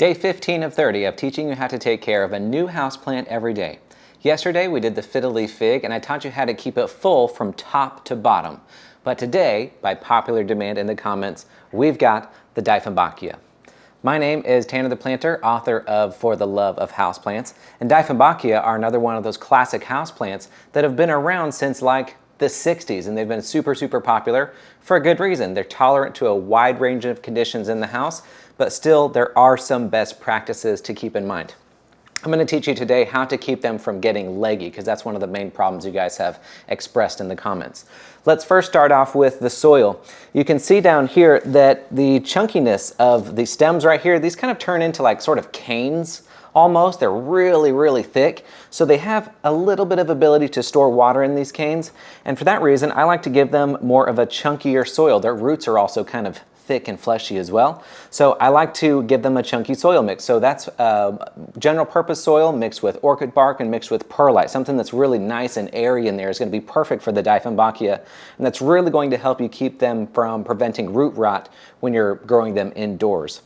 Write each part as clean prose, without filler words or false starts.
Day 15 of 30 of teaching you how to take care of a new houseplant every day. Yesterday we did the fiddle-leaf fig and I taught you how to keep it full from top to bottom. But today, by popular demand in the comments, we've got the Dieffenbachia. My name is Tanner the Planter, author of For the Love of Houseplants, and Dieffenbachia are another one of those classic houseplants that have been around since like the 60s, and they've been super popular for a good reason. They're tolerant to a wide range of conditions in the house, but still there are some best practices to keep in mind. I'm going to teach you today how to keep them from getting leggy, because that's one of the main problems you guys have expressed in the comments. Let's first start off with the soil. You can see down here that the chunkiness of the stems right here, these kind of turn into like sort of canes almost. They're really thick, so they have a little bit of ability to store water in these canes, and for that reason I like to give them more of a chunkier soil. Their roots are also kind of thick and fleshy as well, so I like to give them a chunky soil mix. So that's general purpose soil mixed with orchid bark and mixed with perlite. Something that's really nice and airy in there is going to be perfect for the Dieffenbachia, and that's really going to help you keep them from preventing root rot when you're growing them indoors.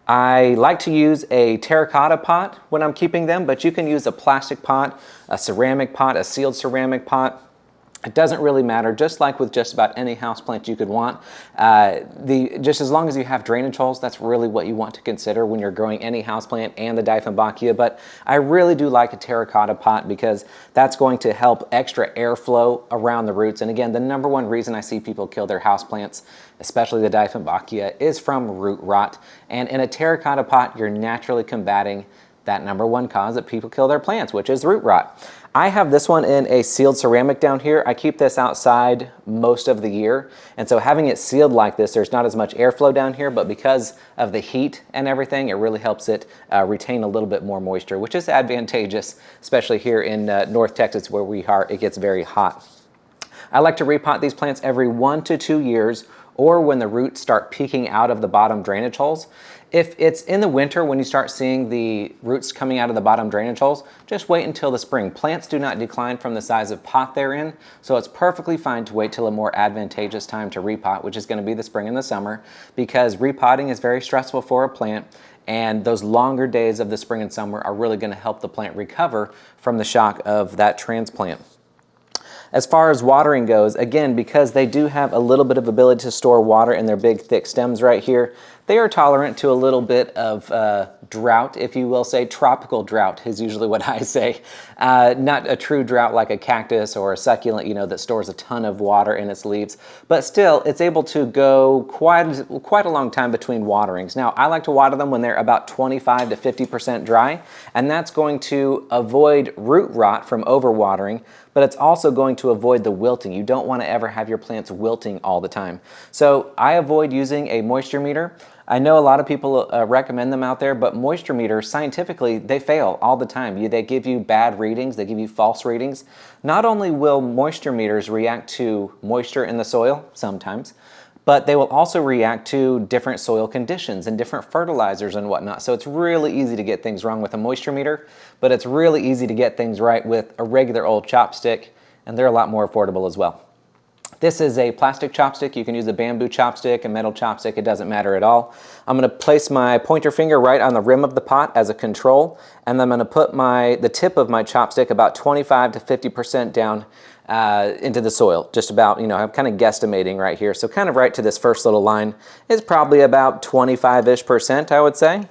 I like to use a terracotta pot when I'm keeping them, but you can use a plastic pot, a ceramic pot, a sealed ceramic pot. It doesn't really matter, just like with just about any houseplant you could want. Just as long as you have drainage holes, that's really what you want to consider when you're growing any houseplant and the Dieffenbachia. But I really do like a terracotta pot because that's going to help extra airflow around the roots. And again, the number one reason I see people kill their houseplants, especially the Dieffenbachia, is from root rot. And in a terracotta pot, you're naturally combating that number one cause that people kill their plants, which is root rot. I have this one in a sealed ceramic down here. I keep this outside most of the year, and so having it sealed like this, there's not as much airflow down here, but because of the heat and everything, it really helps it retain a little bit more moisture, which is advantageous, especially here in North Texas where we are. It gets very hot. I like to repot these plants every 1 to 2 years, or when the roots start peeking out of the bottom drainage holes. If it's in the winter when you start seeing the roots coming out of the bottom drainage holes, just wait until the spring. Plants do not decline from the size of pot they're in, so it's perfectly fine to wait till a more advantageous time to repot, which is going to be the spring and the summer, because repotting is very stressful for a plant, and those longer days of the spring and summer are really going to help the plant recover from the shock of that transplant. As far as watering goes, again, because they do have a little bit of ability to store water in their big thick stems right here, they are tolerant to a little bit of drought, if you will say. Tropical drought is usually what I say. Not a true drought like a cactus or a succulent, you know, that stores a ton of water in its leaves, but still it's able to go quite a long time between waterings. Now, I like to water them when they're about 25 to 50% dry, and that's going to avoid root rot from overwatering, but it's also going to avoid the wilting. You don't want to ever have your plants wilting all the time. So I avoid using a moisture meter. I know a lot of people recommend them out there, but moisture meters, scientifically, they fail all the time. They give you bad readings, they give you false readings. Not only will moisture meters react to moisture in the soil, sometimes, but they will also react to different soil conditions and different fertilizers and whatnot. So it's really easy to get things wrong with a moisture meter, but it's really easy to get things right with a regular old chopstick, and they're a lot more affordable as well. This is a plastic chopstick. You can use a bamboo chopstick, a metal chopstick, it doesn't matter at all. I'm going to place my pointer finger right on the rim of the pot as a control, and then I'm going to put the tip of my chopstick about 25 to 50% down into the soil. Just about, you know, I'm kind of guesstimating right here. So kind of right to this first little line is probably about 25-ish%, I would say.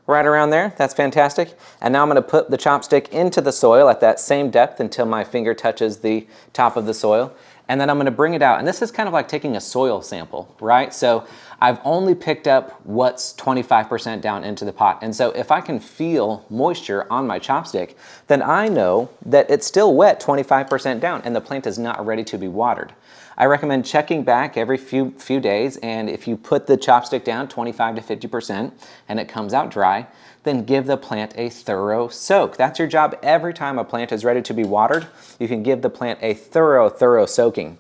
Right around there. That's fantastic. And now I'm going to put the chopstick into the soil at that same depth until my finger touches the top of the soil. And then I'm going to bring it out. And this is kind of like taking a soil sample, right? So I've only picked up what's 25% down into the pot. And so if I can feel moisture on my chopstick, then I know that it's still wet 25% down and the plant is not ready to be watered. I recommend checking back every few days, and if you put the chopstick down 25 to 50% and it comes out dry, then give the plant a thorough soak. That's your job every time a plant is ready to be watered. You can give the plant a thorough soaking.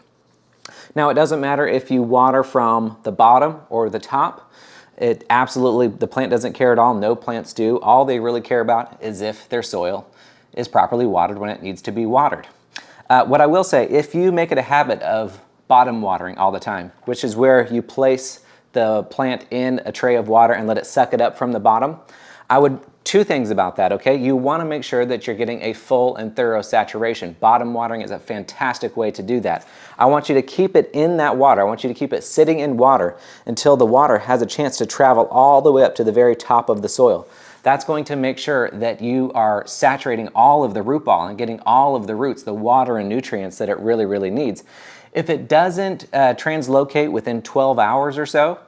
Now, it doesn't matter if you water from the bottom or the top. The plant doesn't care at all. No plants do. All they really care about is if their soil is properly watered when it needs to be watered. What I will say, if you make it a habit of bottom watering all the time, which is where you place the plant in a tray of water and let it suck it up from the bottom, Two things about that, okay? You want to make sure that you're getting a full and thorough saturation. Bottom watering is a fantastic way to do that. I want you to keep it in that water. I want you to keep it sitting in water until the water has a chance to travel all the way up to the very top of the soil. That's going to make sure that you are saturating all of the root ball and getting all of the roots, the water and nutrients that it really, really needs. If it doesn't translocate within 12 hours or so,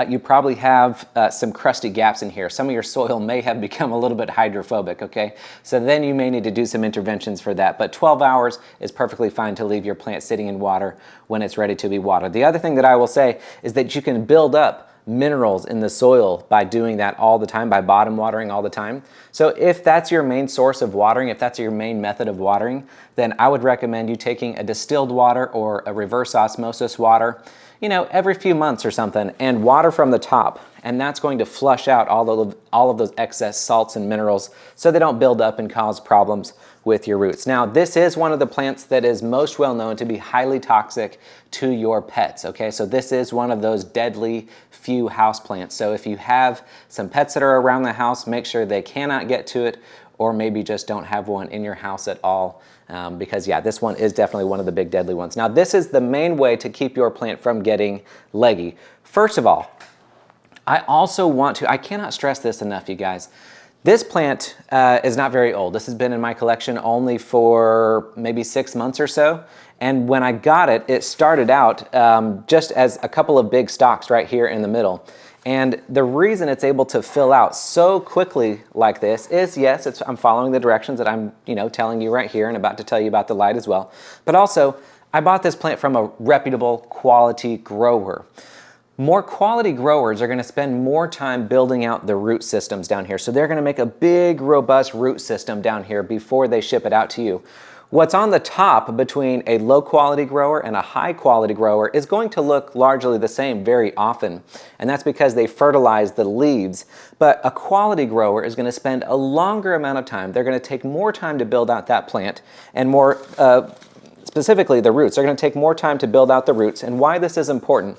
you probably have some crusty gaps in here. Some of your soil may have become a little bit hydrophobic, okay? So then you may need to do some interventions for that. But 12 hours is perfectly fine to leave your plant sitting in water when it's ready to be watered. The other thing that I will say is that you can build up minerals in the soil by doing that all the time, by bottom watering all the time. So if that's your main source of watering, if that's your main method of watering, then I would recommend you taking a distilled water or a reverse osmosis water, you know, every few months or something, and water from the top. And that's going to flush out all of those excess salts and minerals so they don't build up and cause problems with your roots. Now, this is one of the plants that is most well known to be highly toxic to your pets, okay? So this is one of those deadly few house plants. So if you have some pets that are around the house, make sure they cannot get to it, or maybe just don't have one in your house at all. Because yeah, this one is definitely one of the big deadly ones. Now, this is the main way to keep your plant from getting leggy. First of all, I cannot stress this enough, you guys. This plant is not very old. This has been in my collection only for maybe 6 months or so. And when I got it, it started out just as a couple of big stalks right here in the middle. And the reason it's able to fill out so quickly like this is, yes, I'm following the directions that I'm, telling you right here and about to tell you about the light as well. But also, I bought this plant from a reputable quality grower. More quality growers are going to spend more time building out the root systems down here. So they're going to make a big, robust root system down here before they ship it out to you. What's on the top between a low quality grower and a high quality grower is going to look largely the same very often. And that's because they fertilize the leaves. But a quality grower is going to spend a longer amount of time. They're going to take more time to build out that plant, and more specifically the roots. They're going to take more time to build out the roots. And why this is important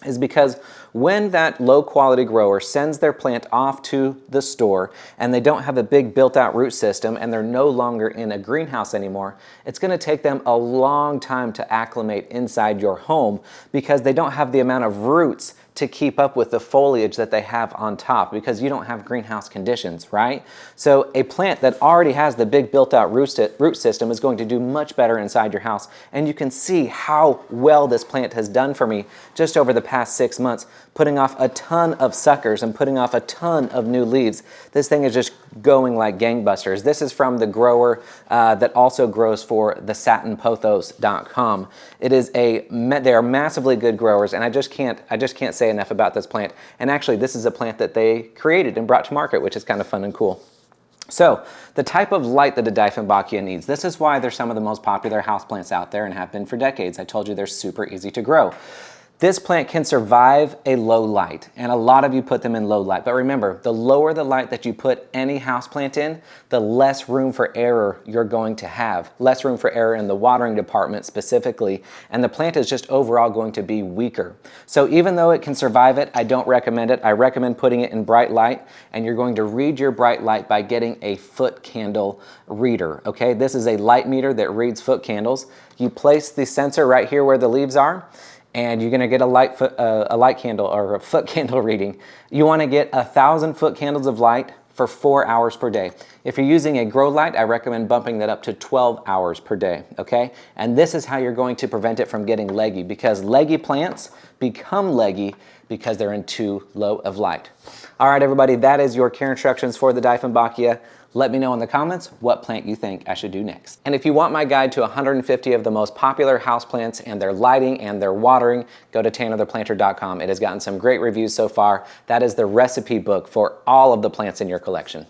is because when that low quality grower sends their plant off to the store and they don't have a big built out root system and they're no longer in a greenhouse anymore, it's going to take them a long time to acclimate inside your home because they don't have the amount of roots to keep up with the foliage that they have on top because you don't have greenhouse conditions, right? So a plant that already has the big built out root system is going to do much better inside your house. And you can see how well this plant has done for me just over the past 6 months, putting off a ton of suckers and putting off a ton of new leaves. This thing is just going like gangbusters. This is from the grower that also grows for the satinpothos.com. They are massively good growers, and I just can't say enough about this plant. And actually, this is a plant that they created and brought to market, which is kind of fun and cool. So, the type of light that a Dieffenbachia needs. This is why they're some of the most popular houseplants out there and have been for decades. I told you they're super easy to grow. This plant can survive a low light, and a lot of you put them in low light. But remember, the lower the light that you put any houseplant in, the less room for error you're going to have. Less room for error in the watering department specifically, and the plant is just overall going to be weaker. So even though it can survive it, I don't recommend it. I recommend putting it in bright light, and you're going to read your bright light by getting a foot candle reader, okay? This is a light meter that reads foot candles. You place the sensor right here where the leaves are, and you're going to get a light candle or a foot candle reading. You want to get 1,000 foot candles of light for 4 hours per day. If you're using a grow light, I recommend bumping that up to 12 hours per day, okay? And this is how you're going to prevent it from getting leggy, because leggy plants become leggy because they're in too low of light. All right, everybody, that is your care instructions for the Dieffenbachia. Let me know in the comments what plant you think I should do next. And if you want my guide to 150 of the most popular houseplants and their lighting and their watering, go to tannertheplanter.com. It has gotten some great reviews so far. That is the recipe book for all of the plants in your collection.